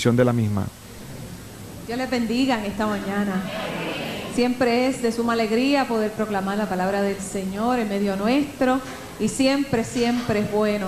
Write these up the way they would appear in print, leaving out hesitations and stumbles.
de la misma. Dios les bendiga en esta mañana. Siempre es de suma alegría poder proclamar la palabra del Señor en medio nuestro, y siempre es bueno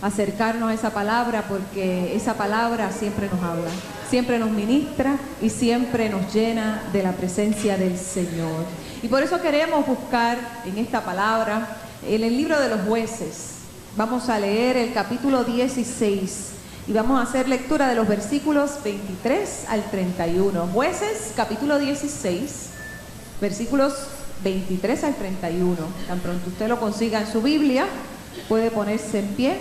acercarnos a esa palabra, porque esa palabra siempre nos habla, siempre nos ministra y siempre nos llena de la presencia del Señor. Y por eso queremos buscar en esta palabra, en el libro de los Jueces. Vamos a leer el capítulo 16 y vamos a hacer lectura de los versículos 23 al 31. Jueces, capítulo 16, versículos 23 al 31. Tan pronto usted lo consiga en su Biblia, puede ponerse en pie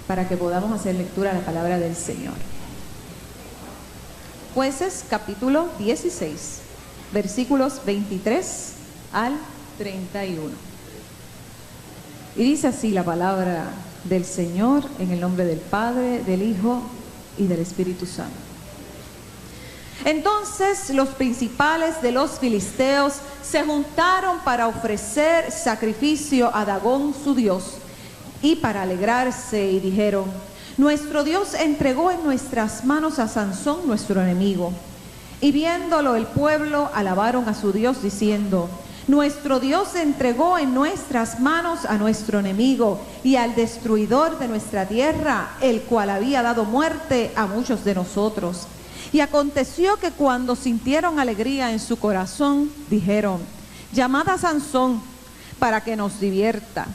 para que podamos hacer lectura de la palabra del Señor. Jueces, capítulo 16, versículos 23 al 31. Y dice así la palabra del Señor, en el nombre del Padre, del Hijo y del Espíritu Santo. Entonces los principales de los filisteos se juntaron para ofrecer sacrificio a Dagón su dios y para alegrarse, y dijeron: nuestro Dios entregó en nuestras manos a Sansón, nuestro enemigo. Y viéndolo el pueblo alabaron a su Dios diciendo: nuestro Dios entregó en nuestras manos a nuestro enemigo y al destruidor de nuestra tierra, el cual había dado muerte a muchos de nosotros. Y aconteció que cuando sintieron alegría en su corazón, dijeron: llamad a Sansón para que nos divierta.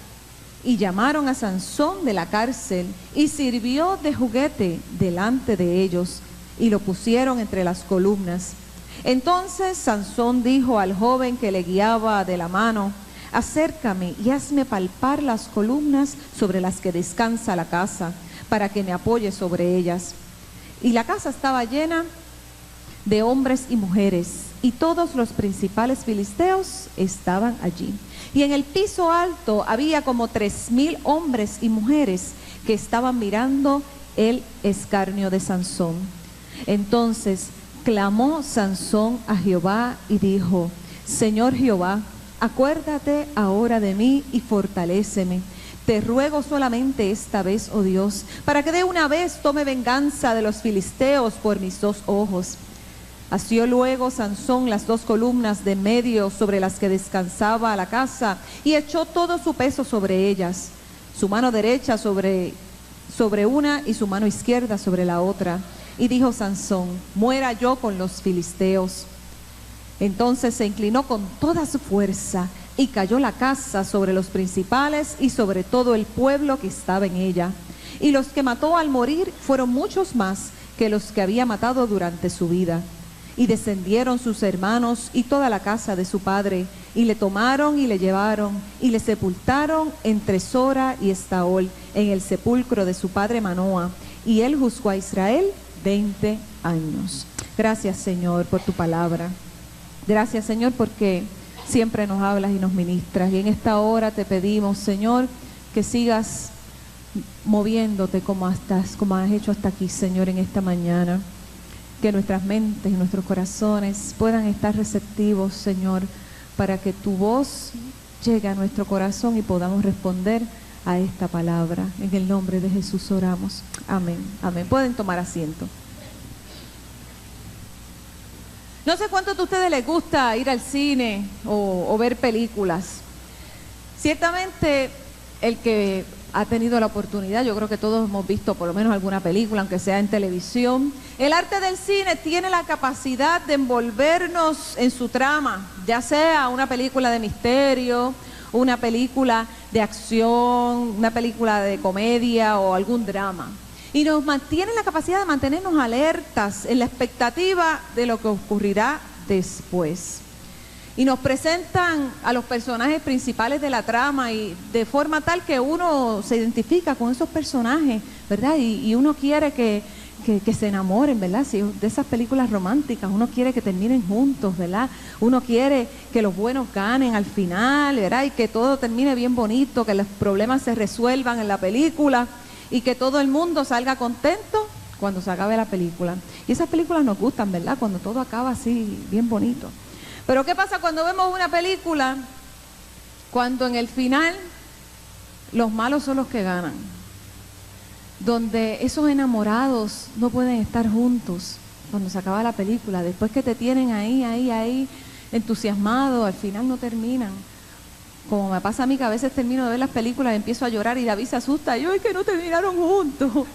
Y llamaron a Sansón de la cárcel, y sirvió de juguete delante de ellos, y lo pusieron entre las columnas. Entonces Sansón dijo al joven que le guiaba de la mano: acércame y hazme palpar las columnas sobre las que descansa la casa, para que me apoye sobre ellas. Y la casa estaba llena de hombres y mujeres, y todos los principales filisteos estaban allí. Y en el piso alto había como 3,000 hombres y mujeres que estaban mirando el escarnio de Sansón. Entonces clamó Sansón a Jehová y dijo: Señor Jehová, acuérdate ahora de mí y fortaléceme. Te ruego solamente esta vez, oh Dios, para que de una vez tome venganza de los filisteos por mis 2 ojos. Asió luego Sansón las 2 columnas de medio sobre las que descansaba la casa, y echó todo su peso sobre ellas, su mano derecha sobre una y su mano izquierda sobre la otra. Y dijo Sansón: muera yo con los filisteos. Entonces se inclinó con toda su fuerza, y cayó la casa sobre los principales y sobre todo el pueblo que estaba en ella. Y los que mató al morir fueron muchos más que los que había matado durante su vida. Y descendieron sus hermanos y toda la casa de su padre, y le tomaron y le llevaron, y le sepultaron entre Sora y Estaol, en el sepulcro de su padre Manoa. Y él juzgó a Israel 20 años. Gracias, Señor, por tu palabra. Gracias, Señor, porque siempre nos hablas y nos ministras. Y en esta hora te pedimos, Señor, que sigas moviéndote como has hecho hasta aquí, Señor, en esta mañana. Que nuestras mentes y nuestros corazones puedan estar receptivos, Señor, para que tu voz llegue a nuestro corazón y podamos responder a esta palabra. En el nombre de Jesús oramos. Amén. Amén. Pueden tomar asiento. No sé cuántos de ustedes les gusta ir al cine o ver películas. Ciertamente, el que ha tenido la oportunidad, yo creo que todos hemos visto por lo menos alguna película, aunque sea en televisión. El arte del cine tiene la capacidad de envolvernos en su trama, ya sea una película de misterio, una película de acción, una película de comedia o algún drama. Y nos mantiene la capacidad de mantenernos alertas en la expectativa de lo que ocurrirá después. Y nos presentan a los personajes principales de la trama y de forma tal que uno se identifica con esos personajes, ¿verdad? Y uno quiere que se enamoren, ¿verdad? Si de esas películas románticas, uno quiere que terminen juntos, ¿verdad? Uno quiere que los buenos ganen al final, ¿verdad? Y que todo termine bien bonito, que los problemas se resuelvan en la película y que todo el mundo salga contento cuando se acabe la película. Y esas películas nos gustan, ¿verdad? Cuando todo acaba así, bien bonito. Pero ¿qué pasa cuando vemos una película cuando en el final los malos son los que ganan? donde esos enamorados no pueden estar juntos cuando se acaba la película, después que te tienen ahí, entusiasmado, al final no terminan. Como me pasa a mí, que a veces termino de ver las películas y empiezo a llorar y David se asusta, y yo, es que no terminaron juntos.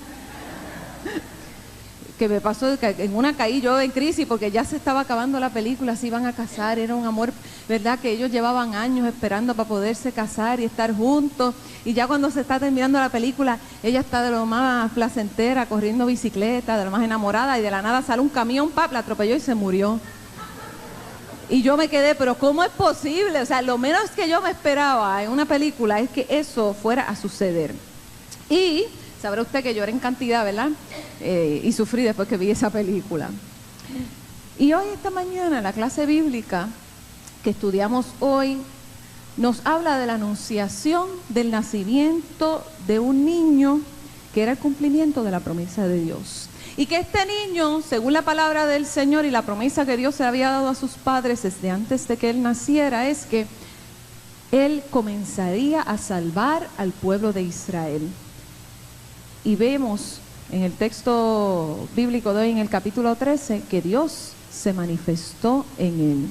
Que me pasó, que en una caí yo en crisis porque ya se estaba acabando la película, se iban a casar, era un amor, ¿verdad? Que ellos llevaban años esperando para poderse casar y estar juntos, y ya cuando se está terminando la película, ella está de lo más placentera, corriendo bicicleta, de lo más enamorada, y de la nada sale un camión, la atropelló y se murió. Y yo me quedé, pero ¿cómo es posible? O sea, lo menos que yo me esperaba en una película es que eso fuera a suceder. Y sabrá usted que lloré en cantidad, ¿verdad? Y sufrí después que vi esa película. Y hoy, esta mañana, la clase bíblica que estudiamos hoy nos habla de la anunciación del nacimiento de un niño que era el cumplimiento de la promesa de Dios. Y que este niño, según la palabra del Señor y la promesa que Dios le había dado a sus padres desde antes de que él naciera, es que él comenzaría a salvar al pueblo de Israel. Y vemos en el texto bíblico de hoy, en el capítulo 13, que Dios se manifestó en él.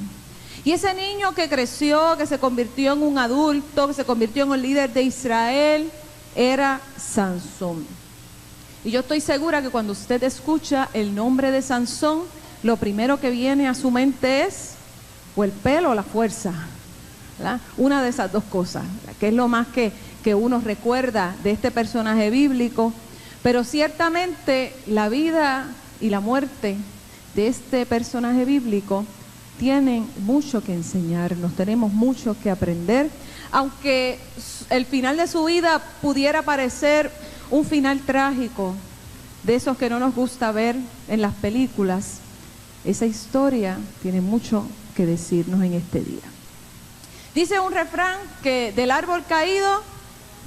Y ese niño que creció, que se convirtió en un adulto, que se convirtió en el líder de Israel, era Sansón. Y yo estoy segura que cuando usted escucha el nombre de Sansón, lo primero que viene a su mente es o el pelo o la fuerza, ¿verdad? Una de esas dos cosas, que es lo más que uno recuerda de este personaje bíblico. Pero ciertamente la vida y la muerte de este personaje bíblico tienen mucho que enseñarnos, tenemos mucho que aprender, aunque el final de su vida pudiera parecer un final trágico, de esos que no nos gusta ver en las películas. Esa historia tiene mucho que decirnos en este día. Dice un refrán que del árbol caído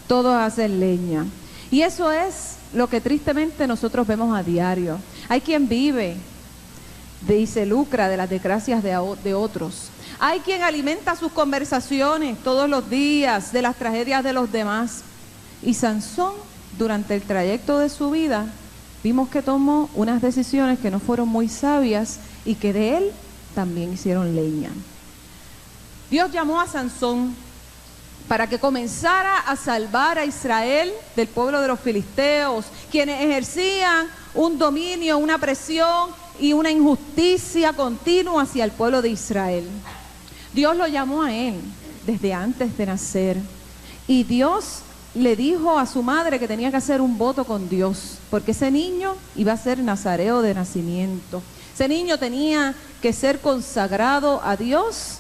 todos hacen leña, y eso es lo que tristemente nosotros vemos a diario. Hay quien vive y se lucra de las desgracias de otros. Hay quien alimenta sus conversaciones todos los días de las tragedias de los demás. Y Sansón, durante el trayecto de su vida, vimos que tomó unas decisiones que no fueron muy sabias y que de él también hicieron leña. Dios llamó a Sansón para que comenzara a salvar a Israel del pueblo de los filisteos, quienes ejercían un dominio, una presión y una injusticia continua hacia el pueblo de Israel. Dios lo llamó a él desde antes de nacer, y Dios le dijo a su madre que tenía que hacer un voto con Dios, porque ese niño iba a ser nazareo de nacimiento. Ese niño tenía que ser consagrado a Dios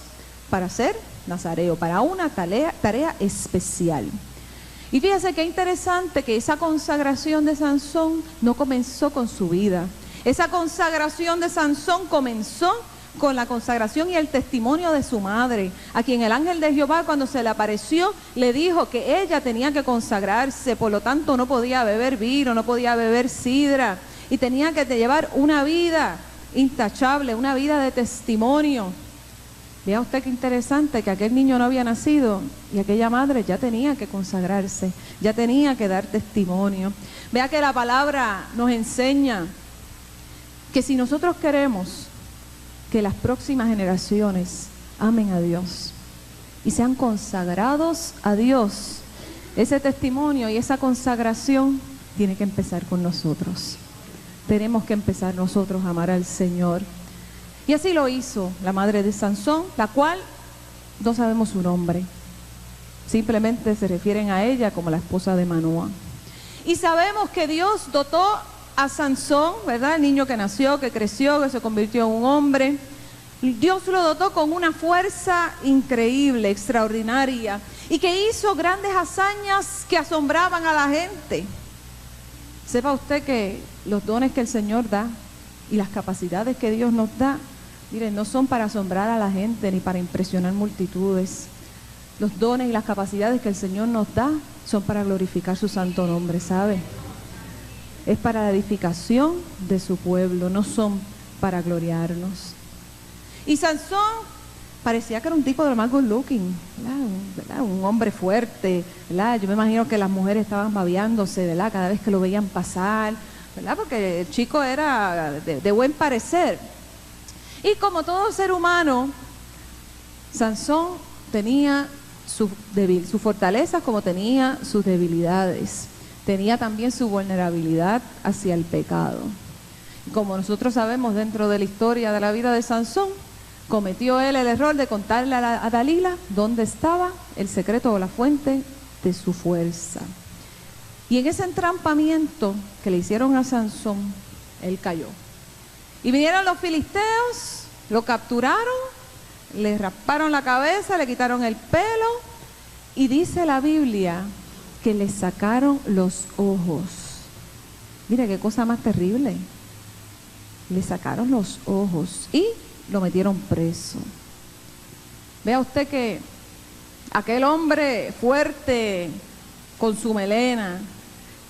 para ser nazareo, para una tarea especial. Y fíjese qué interesante que esa consagración de Sansón no comenzó con su vida. Esa consagración de Sansón comenzó con la consagración y el testimonio de su madre, a quien el ángel de Jehová, cuando se le apareció, le dijo que ella tenía que consagrarse, por lo tanto no podía beber vino, no podía beber sidra, y tenía que llevar una vida intachable, una vida de testimonio. Vea usted qué interesante que aquel niño no había nacido y aquella madre ya tenía que consagrarse, ya tenía que dar testimonio. Vea que la palabra nos enseña que si nosotros queremos que las próximas generaciones amen a Dios y sean consagrados a Dios, ese testimonio y esa consagración tiene que empezar con nosotros. Tenemos que empezar nosotros a amar al Señor. Y así lo hizo la madre de Sansón, la cual no sabemos su nombre. Simplemente se refieren a ella como la esposa de Manoah. Y sabemos que Dios dotó a Sansón, ¿verdad? El niño que nació, que creció, que se convirtió en un hombre. Dios lo dotó con una fuerza increíble, extraordinaria, y que hizo grandes hazañas que asombraban a la gente. Sepa usted que los dones que el Señor da y las capacidades que Dios nos da, miren, no son para asombrar a la gente ni para impresionar multitudes. Los dones y las capacidades que el Señor nos da son para glorificar su santo nombre, ¿sabe? Es para la edificación de su pueblo, no son para gloriarnos. Y Sansón parecía que era un tipo de lo más good looking, ¿verdad? Un hombre fuerte, ¿verdad? Yo me imagino que las mujeres estaban babeándose, ¿verdad? Cada vez que lo veían pasar, ¿verdad? Porque el chico era de buen parecer. Y como todo ser humano, Sansón tenía sus fortalezas como tenía sus debilidades. Tenía también su vulnerabilidad hacia el pecado. Como nosotros sabemos dentro de la historia de la vida de Sansón, cometió él el error de contarle a Dalila dónde estaba el secreto o la fuente de su fuerza. Y en ese entrampamiento que le hicieron a Sansón, él cayó. Y vinieron los filisteos, lo capturaron, le rasparon la cabeza, le quitaron el pelo y dice la Biblia que le sacaron los ojos. Mire qué cosa más terrible. Le sacaron los ojos y lo metieron preso. Vea usted que aquel hombre fuerte con su melena,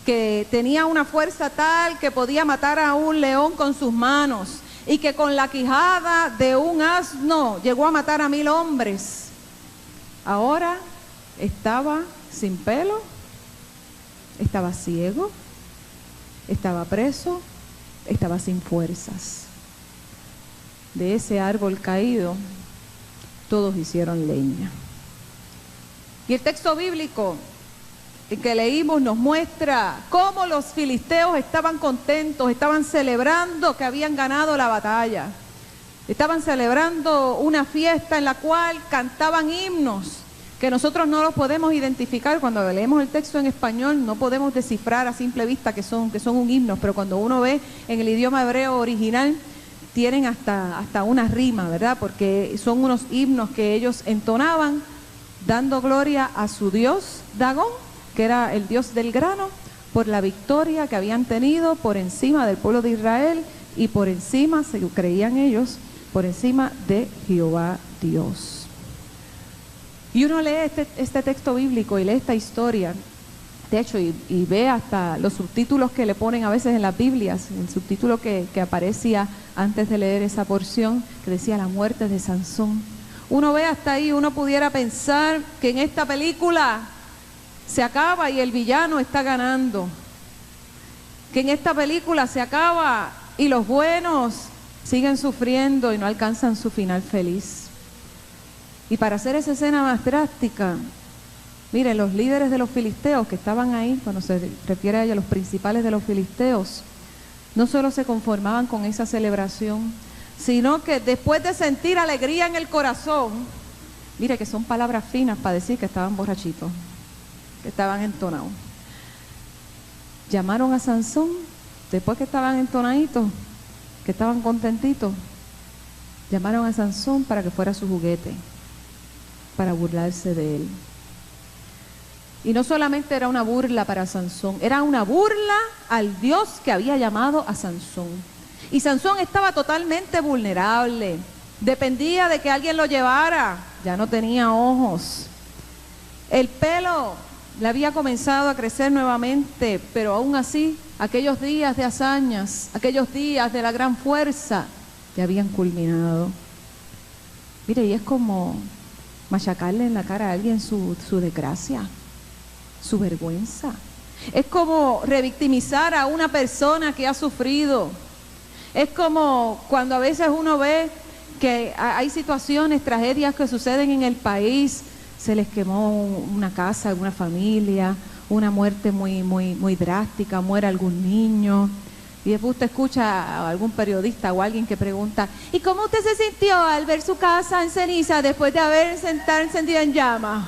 que tenía una fuerza tal que podía matar a un león con sus manos y que con la quijada de un asno llegó a matar a 1000 hombres, ahora estaba sin pelo, estaba ciego, estaba preso, estaba sin fuerzas. De ese árbol caído, todos hicieron leña. Y el texto bíblico que leímos nos muestra cómo los filisteos estaban contentos, estaban celebrando que habían ganado la batalla. Estaban celebrando una fiesta en la cual cantaban himnos que nosotros no los podemos identificar. Cuando leemos el texto en español no podemos descifrar a simple vista que son un himno, pero cuando uno ve en el idioma hebreo original, tienen hasta una rima, ¿verdad? Porque son unos himnos que ellos entonaban dando gloria a su dios Dagón, que era el dios del grano, por la victoria que habían tenido por encima del pueblo de Israel y por encima, se creían ellos, por encima de Jehová Dios. Y uno lee este texto bíblico y lee esta historia, de hecho, y ve hasta los subtítulos que le ponen a veces en las Biblias, el subtítulo que aparecía antes de leer esa porción, que decía la muerte de Sansón. Uno ve hasta ahí, uno pudiera pensar que en esta película se acaba y el villano está ganando, que en esta película se acaba y los buenos siguen sufriendo y no alcanzan su final feliz. Y para hacer esa escena más drástica, miren, los líderes de los filisteos que estaban ahí, cuando se refiere a ellos, los principales de los filisteos, no solo se conformaban con esa celebración, sino que después de sentir alegría en el corazón, mire que son palabras finas para decir que estaban borrachitos, que estaban entonados. Llamaron a Sansón, después que estaban entonaditos, que estaban contentitos, llamaron a Sansón para que fuera su juguete, para burlarse de él. Y no solamente era una burla para Sansón, era una burla al Dios que había llamado a Sansón. Y Sansón estaba totalmente vulnerable, dependía de que alguien lo llevara, ya no tenía ojos. El pelo le había comenzado a crecer nuevamente, pero aún así, aquellos días de hazañas, aquellos días de la gran fuerza, ya habían culminado. Mire, y es como machacarle en la cara a alguien su desgracia, su vergüenza. Es como revictimizar a una persona que ha sufrido. Es como cuando a veces uno ve que hay situaciones, tragedias que suceden en el país, se les quemó una casa, una familia, una muerte muy drástica, muere algún niño. Y después usted escucha a algún periodista o alguien que pregunta, ¿y cómo usted se sintió al ver su casa en ceniza después de haber estado encendida en llamas?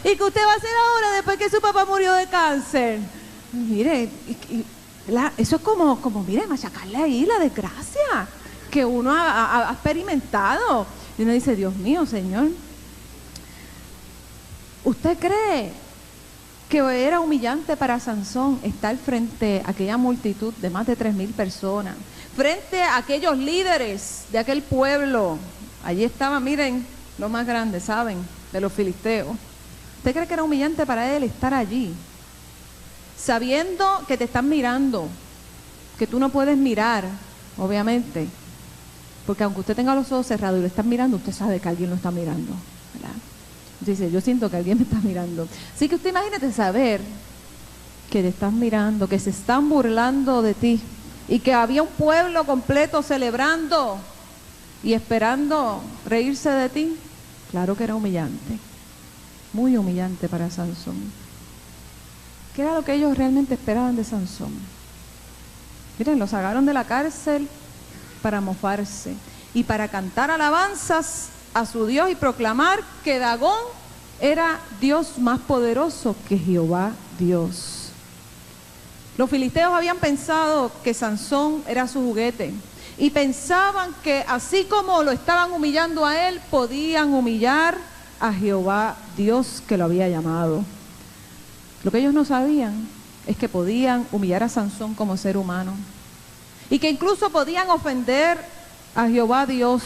¿Y qué usted va a hacer ahora después que su papá murió de cáncer? Mire, eso es como, mire, machacarle ahí la desgracia que uno ha experimentado. Y uno dice, Dios mío, Señor, ¿usted cree que era humillante para Sansón estar frente a aquella multitud de más de 3000 personas, frente a aquellos líderes de aquel pueblo? Allí estaban, miren, los más grandes, ¿saben?, de los filisteos. ¿Usted cree que era humillante para él estar allí, sabiendo que te están mirando, que tú no puedes mirar, obviamente, Porque aunque usted tenga los ojos cerrados y lo están mirando, usted sabe que alguien lo está mirando, ¿verdad? Dice, yo siento que alguien me está mirando. Así que usted imagínate saber que te están mirando, que se están burlando de ti y que había un pueblo completo celebrando y esperando reírse de ti. Claro que era humillante, muy humillante para Sansón. ¿Qué era lo que ellos realmente esperaban de Sansón? Miren, lo sacaron de la cárcel para mofarse y para cantar alabanzas a su Dios y proclamar que Dagón era Dios más poderoso que Jehová Dios. Los filisteos habían pensado que Sansón era su juguete y pensaban que así como lo estaban humillando a él, podían humillar a Jehová Dios que lo había llamado. Lo que ellos no sabían es que podían humillar a Sansón como ser humano y que incluso podían ofender a Jehová Dios,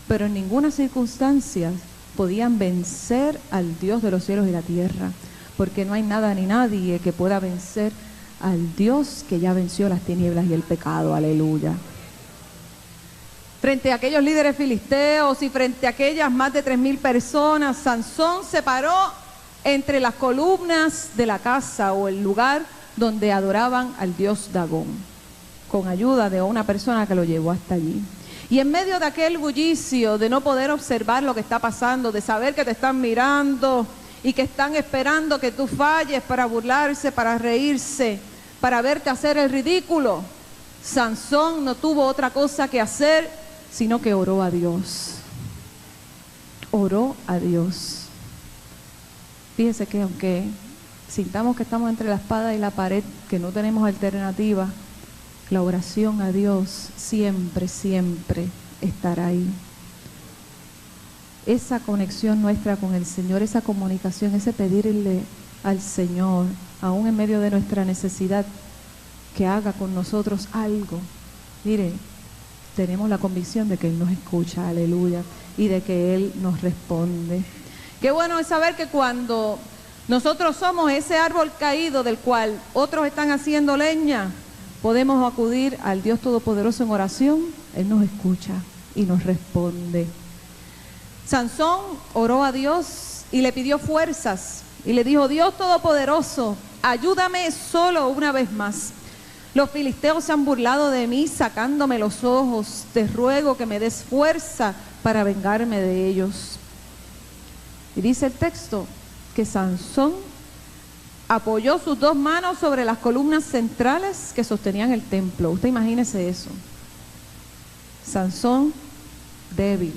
pero en ninguna circunstancia podían vencer al Dios de los cielos y la tierra, porque no hay nada ni nadie que pueda vencer al Dios que ya venció las tinieblas y el pecado. Aleluya. Frente a aquellos líderes filisteos y frente a aquellas más de 3,000 personas, Sansón se paró entre las columnas de la casa o el lugar donde adoraban al dios Dagón, con ayuda de una persona que lo llevó hasta allí. Y en medio de aquel bullicio de no poder observar lo que está pasando, de saber que te están mirando y que están esperando que tú falles para burlarse, para reírse, para verte hacer el ridículo, Sansón no tuvo otra cosa que hacer sino que oró a Dios. Oró a Dios. Fíjese que aunque sintamos que estamos entre la espada y la pared, que no tenemos alternativa, la oración a Dios siempre, siempre estará ahí. Esa conexión nuestra con el Señor, esa comunicación, ese pedirle al Señor, aún en medio de nuestra necesidad, que haga con nosotros algo. Mire, tenemos la convicción de que Él nos escucha, aleluya, y de que Él nos responde. Qué bueno es saber que cuando nosotros somos ese árbol caído del cual otros están haciendo leña, podemos acudir al Dios Todopoderoso en oración. Él nos escucha y nos responde. Sansón oró a Dios y le pidió fuerzas y le dijo: Dios Todopoderoso, ayúdame solo una vez más. Los filisteos se han burlado de mí sacándome los ojos. Te ruego que me des fuerza para vengarme de ellos. Y dice el texto que Sansón apoyó sus 2 manos sobre las columnas centrales que sostenían el templo. Usted imagínese eso. Sansón débil.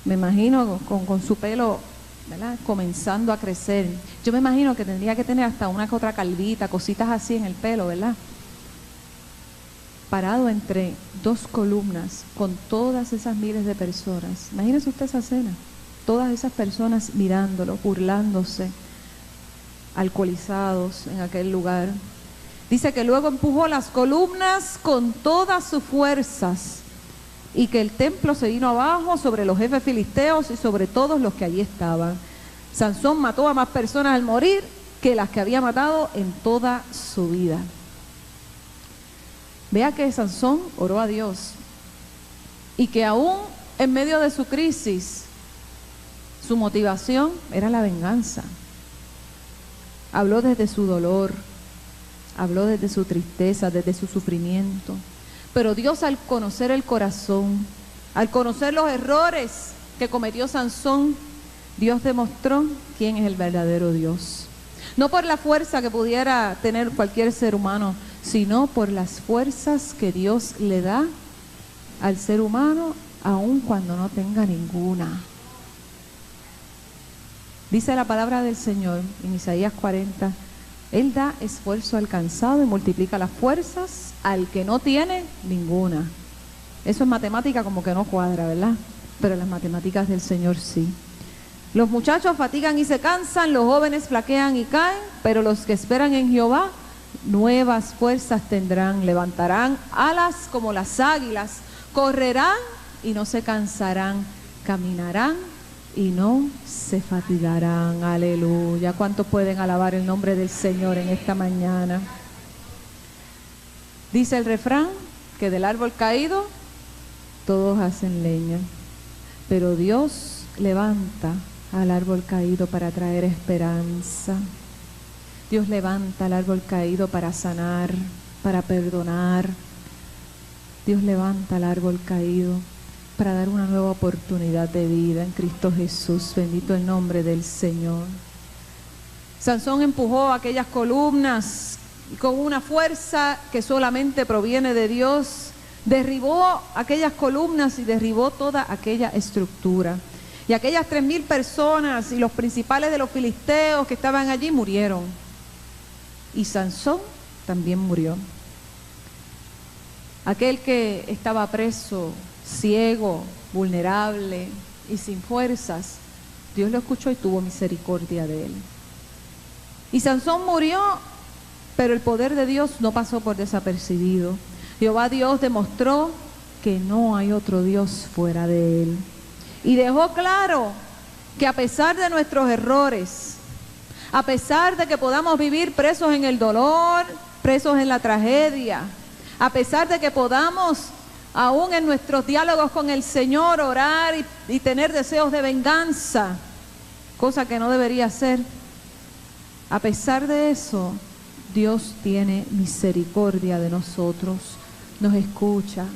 Me imagino con su pelo, ¿verdad?, comenzando a crecer. Yo me imagino que tendría que tener hasta una que otra calvita, cositas así en el pelo, ¿verdad? Parado entre 2 columnas con todas esas miles de personas. Imagínese usted esa escena. Todas esas personas mirándolo, burlándose, alcoholizados en aquel lugar. Dice que luego empujó las columnas con todas sus fuerzas y que el templo se vino abajo sobre los jefes filisteos y sobre todos los que allí estaban. Sansón mató a más personas al morir que las que había matado en toda su vida. Vea que Sansón oró a Dios y que aún en medio de su crisis, su motivación era la venganza. Habló desde su dolor, habló desde su tristeza, desde su sufrimiento. Pero Dios, al conocer el corazón, al conocer los errores que cometió Sansón, Dios demostró quién es el verdadero Dios. No por la fuerza que pudiera tener cualquier ser humano, sino por las fuerzas que Dios le da al ser humano, aun cuando no tenga ninguna. Dice la palabra del Señor en Isaías 40, Él da esfuerzo al cansado y multiplica las fuerzas al que no tiene ninguna. Eso en matemática como que no cuadra, ¿verdad? Pero las matemáticas del Señor sí. Los muchachos fatigan y se cansan, los jóvenes flaquean y caen, pero los que esperan en Jehová nuevas fuerzas tendrán, levantarán alas como las águilas, correrán y no se cansarán, caminarán y no se fatigarán. Aleluya. ¿Cuántos pueden alabar el nombre del Señor en esta mañana? Dice el refrán que del árbol caído todos hacen leña, pero Dios levanta al árbol caído para traer esperanza. Dios levanta al árbol caído para sanar, para perdonar. Dios levanta al árbol caído para dar una nueva oportunidad de vida en Cristo Jesús. Bendito el nombre del Señor. Sansón empujó aquellas columnas con una fuerza que solamente proviene de Dios. Derribó aquellas columnas y derribó toda aquella estructura. Y aquellas 3,000 personas y los principales de los filisteos que estaban allí murieron. Y Sansón también murió. Aquel que estaba preso, ciego, vulnerable y sin fuerzas, Dios lo escuchó y tuvo misericordia de él. Y Sansón murió, pero el poder de Dios no pasó por desapercibido. Jehová Dios demostró que no hay otro Dios fuera de él. Y dejó claro que a pesar de nuestros errores, a pesar de que podamos vivir presos en el dolor, presos en la tragedia, a pesar de que podamos, aún en nuestros diálogos con el Señor, orar y tener deseos de venganza, cosa que no debería ser, a pesar de eso, Dios tiene misericordia de nosotros, nos escucha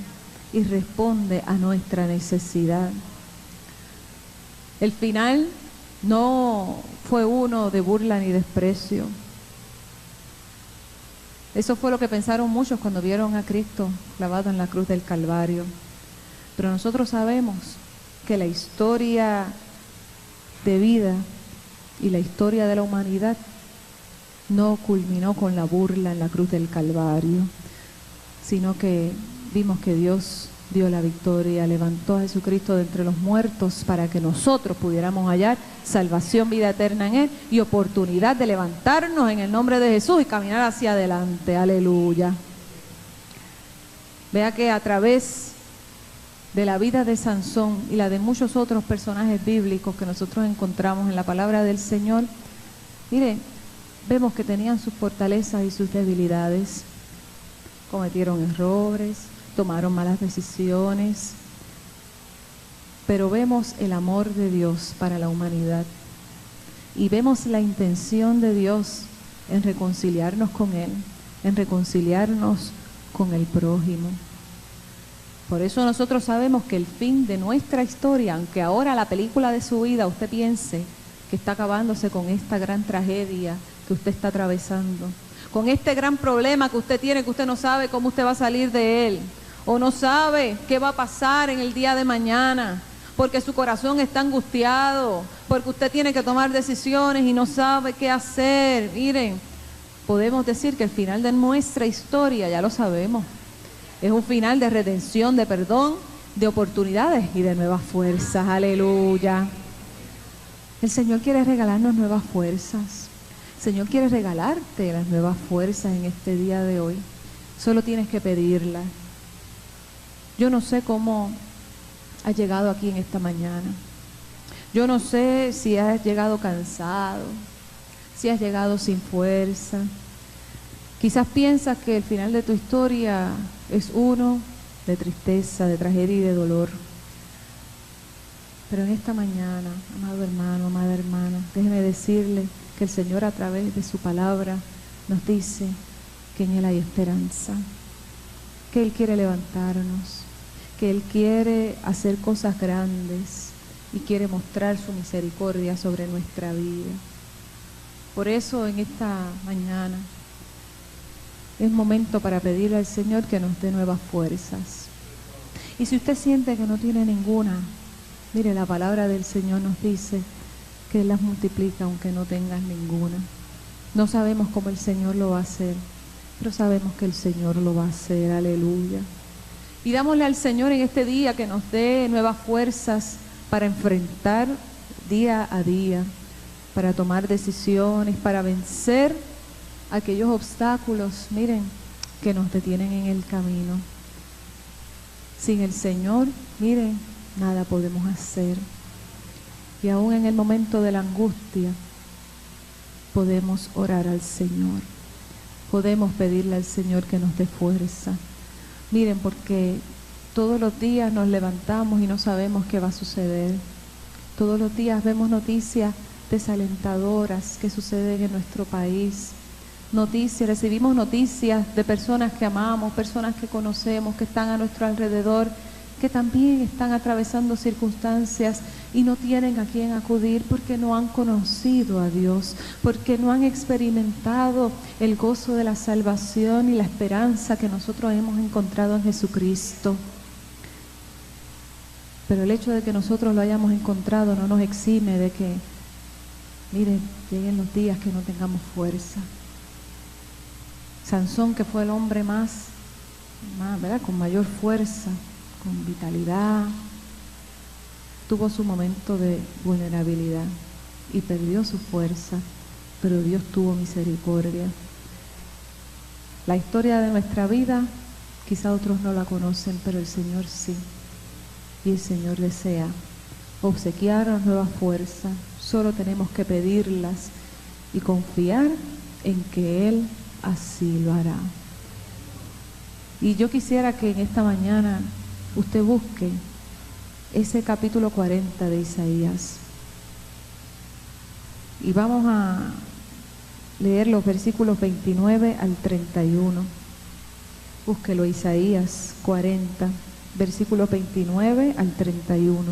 y responde a nuestra necesidad. El final no fue uno de burla ni desprecio. Eso fue lo que pensaron muchos cuando vieron a Cristo clavado en la cruz del Calvario. Pero nosotros sabemos que la historia de vida y la historia de la humanidad no culminó con la burla en la cruz del Calvario, sino que vimos que Dios dio la victoria, levantó a Jesucristo de entre los muertos para que nosotros pudiéramos hallar salvación, vida eterna en Él y oportunidad de levantarnos en el nombre de Jesús y caminar hacia adelante. Aleluya. Vea que a través de la vida de Sansón y la de muchos otros personajes bíblicos que nosotros encontramos en la palabra del Señor, mire, vemos que tenían sus fortalezas y sus debilidades, cometieron errores, tomaron malas decisiones, pero vemos el amor de Dios para la humanidad y vemos la intención de Dios en reconciliarnos con Él, en reconciliarnos con el prójimo. Por eso nosotros sabemos que el fin de nuestra historia, aunque ahora la película de su vida usted piense que está acabándose con esta gran tragedia que usted está atravesando, con este gran problema que usted tiene, que usted no sabe cómo usted va a salir de él, o no sabe qué va a pasar en el día de mañana, porque su corazón está angustiado, porque usted tiene que tomar decisiones y no sabe qué hacer. Miren, podemos decir que el final de nuestra historia, ya lo sabemos, es un final de redención, de perdón, de oportunidades y de nuevas fuerzas. Aleluya. El Señor quiere regalarnos nuevas fuerzas. El Señor quiere regalarte las nuevas fuerzas en este día de hoy. Solo tienes que pedirlas. Yo no sé cómo has llegado aquí en esta mañana. Yo no sé si has llegado cansado, si has llegado sin fuerza. Quizás piensas que el final de tu historia es uno de tristeza, de tragedia y de dolor. Pero en esta mañana, amado hermano, amada hermana, déjeme decirle que el Señor a través de su palabra nos dice que en Él hay esperanza, que Él quiere levantarnos, que Él quiere hacer cosas grandes y quiere mostrar su misericordia sobre nuestra vida. Por eso en esta mañana es momento para pedirle al Señor que nos dé nuevas fuerzas. Y si usted siente que no tiene ninguna, mire, la palabra del Señor nos dice que Él las multiplica aunque no tengas ninguna. No sabemos cómo el Señor lo va a hacer, pero sabemos que el Señor lo va a hacer. Aleluya. Pidámosle al Señor en este día que nos dé nuevas fuerzas para enfrentar día a día, para tomar decisiones, para vencer aquellos obstáculos, miren, que nos detienen en el camino. Sin el Señor, miren, nada podemos hacer. Y aún en el momento de la angustia, podemos orar al Señor. Podemos pedirle al Señor que nos dé fuerza. Miren, porque Todos los días nos levantamos y no sabemos qué va a suceder. Todos los días vemos noticias desalentadoras que suceden en nuestro país. Recibimos noticias de personas que amamos, personas que conocemos, que están a nuestro alrededor, que también están atravesando circunstancias y no tienen a quién acudir porque no han conocido a Dios, porque no han experimentado el gozo de la salvación y la esperanza que nosotros hemos encontrado en Jesucristo. Pero el hecho de que nosotros lo hayamos encontrado no nos exime de que, miren, lleguen los días que no tengamos fuerza. Sansón, que fue el hombre más, ¿verdad?, con mayor fuerza, con vitalidad, tuvo su momento de vulnerabilidad y perdió su fuerza, pero Dios tuvo misericordia. La historia de nuestra vida, quizá otros no la conocen, pero el Señor sí. Y el Señor desea obsequiarnos nuevas fuerzas. Solo tenemos que pedirlas y confiar en que Él así lo hará. Y yo quisiera que en esta mañana usted busque ese capítulo 40 de Isaías. Y vamos a leer los versículos 29 al 31. Búsquelo, Isaías 40. Versículos 29 al 31.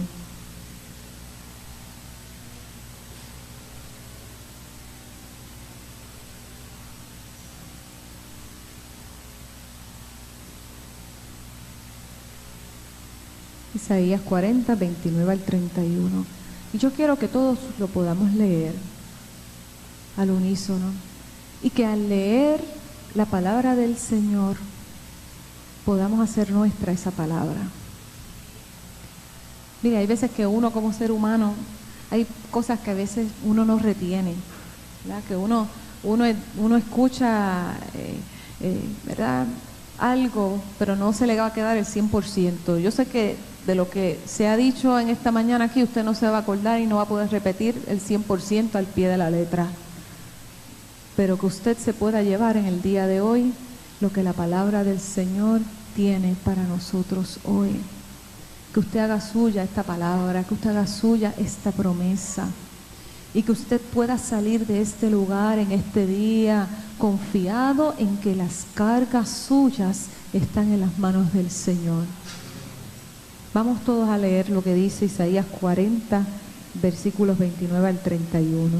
Isaías 40, 29 al 31. Y yo quiero que todos lo podamos leer al unísono y que al leer la palabra del Señor podamos hacer nuestra esa palabra. Mira, hay veces que uno como ser humano, hay cosas que a veces uno no retiene, ¿verdad? Que uno escucha, ¿verdad?, algo, pero no se le va a quedar el 100%. Yo sé que de lo que se ha dicho en esta mañana aquí, usted no se va a acordar y no va a poder repetir el 100% al pie de la letra, pero que usted se pueda llevar en el día de hoy lo que la palabra del Señor tiene para nosotros hoy. Que usted haga suya esta palabra, que usted haga suya esta promesa y que usted pueda salir de este lugar en este día confiado en que las cargas suyas están en las manos del Señor. Vamos todos a leer lo que dice Isaías 40, versículos 29 al 31.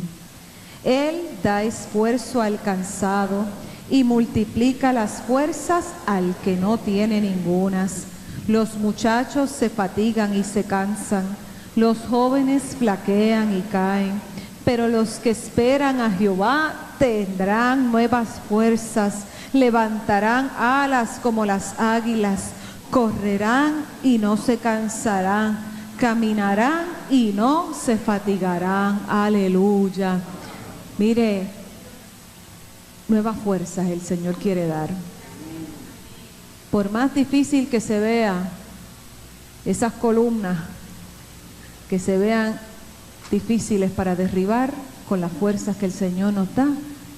Él da esfuerzo al cansado y multiplica las fuerzas al que no tiene ningunas. Los muchachos se fatigan y se cansan, los jóvenes flaquean y caen, pero los que esperan a Jehová tendrán nuevas fuerzas, levantarán alas como las águilas, correrán y no se cansarán, caminarán y no se fatigarán. Aleluya. Mire, nuevas fuerzas el Señor quiere dar. Por más difícil que se vea esas columnas, que se vean difíciles para derribar, con las fuerzas que el Señor nos da,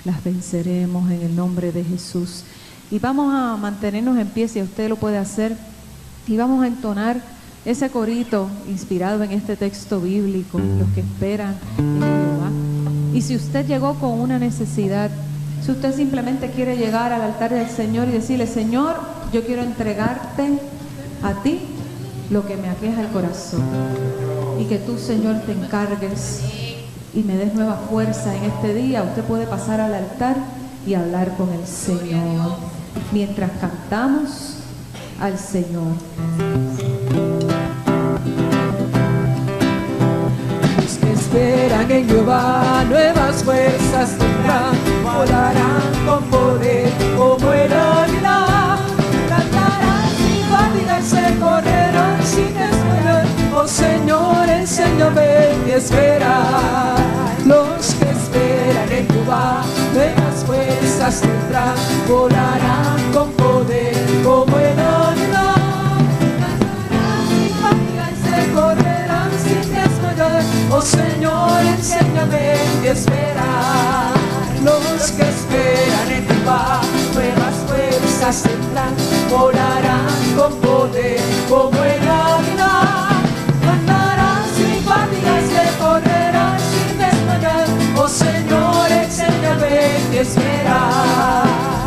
las venceremos en el nombre de Jesús. Y vamos a mantenernos en pie, si usted lo puede hacer, y vamos a entonar ese corito inspirado en este texto bíblico, los que esperan en Jehová. Y si usted llegó con una necesidad, si usted simplemente quiere llegar al altar del Señor y decirle: Señor, yo quiero entregarte a ti lo que me aqueja el corazón, y que tú, Señor, te encargues y me des nueva fuerza en este día, usted puede pasar al altar y hablar con el Señor mientras cantamos al Señor. Los que esperan en Jehová nuevas fuerzas tendrán, volarán con poder como el águila, cantarán sin fatigarse, correrán sin desmayar. Oh Señor, enséñame a esperar. Los que esperan en Jehová nuevas fuerzas tendrán, volarán con poder como el águila, cantarán sin fatigarse, correrán sin desmayar. Oh Señor, enséñame a esperar. Los que esperan en Jehová nuevas fuerzas tendrán, volarán con con poder como el águila. Andarán sin fatiga, se correrán sin desmayar. Oh Señor, enséñame que esperar.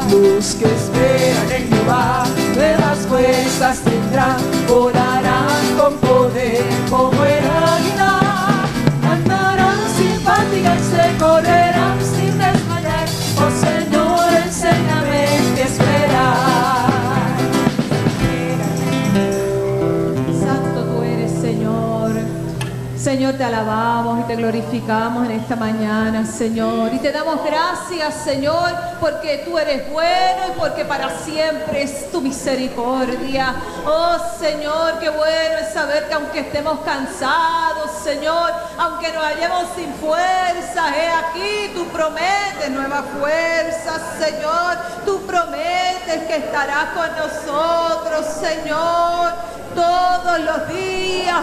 Los que esperan en Jehová nuevas fuerzas tendrán, volarán con poder como el águila. Andarán sin fatiga y se correrán sin desmayar. Oh Señor, enséñame que esperar. Santo tú eres, Señor. Señor, te alabamos y te glorificamos en esta mañana, Señor. Y te damos gracias, Señor, porque tú eres bueno y porque para siempre es tu misericordia. Oh, Señor, qué bueno es saber que aunque estemos cansados, Señor, aunque nos hallemos sin fuerzas, he aquí, tú prometes nuevas fuerzas, Señor. Tú prometes que estarás con nosotros, Señor. Todos los días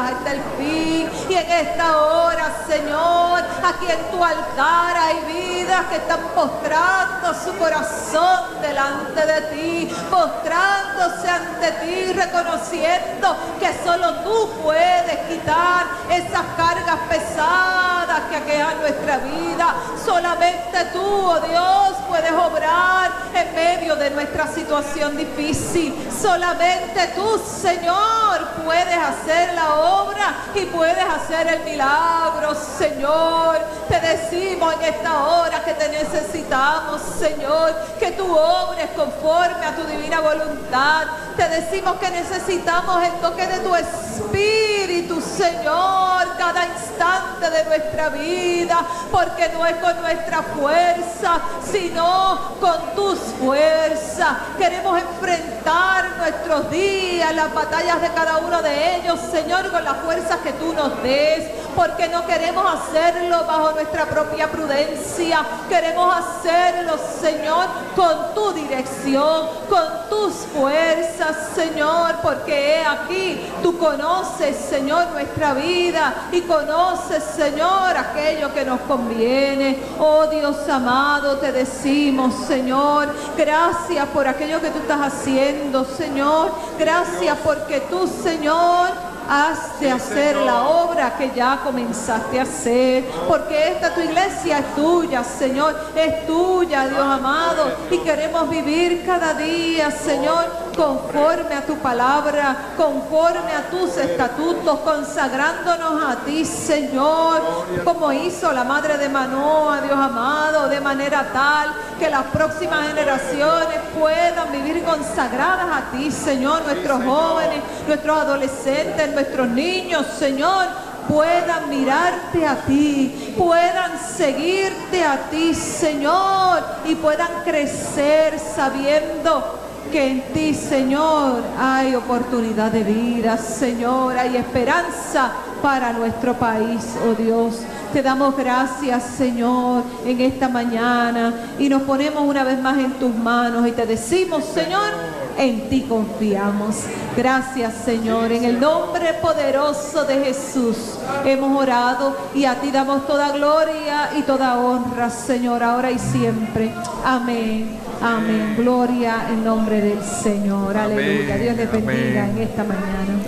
hasta el fin. Y en esta hora, Señor, aquí en tu altar hay vidas que están postrando su corazón delante de ti, postrándose ante ti, reconociendo que solo tú puedes quitar esas cargas pesadas que aquejan nuestra vida. Solamente tú, oh Dios, puedes obrar en medio de nuestra situación difícil. Solamente tú, Señor, puedes hacer la obra y puedes hacer el milagro, Señor. Te decimos en esta hora que te necesitamos, Señor, que tú obres conforme a tu divina voluntad. Te decimos que necesitamos el toque de tu Espíritu, Señor, cada instante de nuestra vida, porque no es con nuestra fuerza, sino con tus fuerzas. Queremos enfrentar nuestros días, las batallas de cada uno de ellos, Señor, con las fuerzas que tú nos des, porque no queremos hacerlo bajo nuestra propia prudencia. Queremos hacerlo, Señor, con tu dirección, con tus fuerzas, Señor, porque he aquí, tú conoces, Señor, nuestra vida y conoces, Señor, aquello que nos conviene. Oh Dios amado, te decimos, Señor, gracias por aquello que tú estás haciendo, Señor. Gracias porque tú, Señor, has de hacer la obra que ya comenzaste a hacer, porque esta tu iglesia es tuya, Señor, es tuya, Dios amado, y queremos vivir cada día, Señor, conforme a tu palabra, conforme a tus estatutos, consagrándonos a ti, Señor, como hizo la madre de Manoa, Dios amado, de manera tal que las próximas generaciones puedan vivir consagradas a ti, Señor. Nuestros jóvenes, nuestros adolescentes, nuestros niños, Señor, puedan mirarte a ti, puedan seguirte a ti, Señor, y puedan crecer sabiendo que en ti, Señor, hay oportunidad de vida, Señor, hay esperanza para nuestro país, oh Dios. Te damos gracias, Señor, en esta mañana y nos ponemos una vez más en tus manos y te decimos, Señor, en ti confiamos. Gracias, Señor, en el nombre poderoso de Jesús hemos orado y a ti damos toda gloria y toda honra, Señor, ahora y siempre. Amén. Amén. Gloria en nombre del Señor. Aleluya. Dios les bendiga en esta mañana.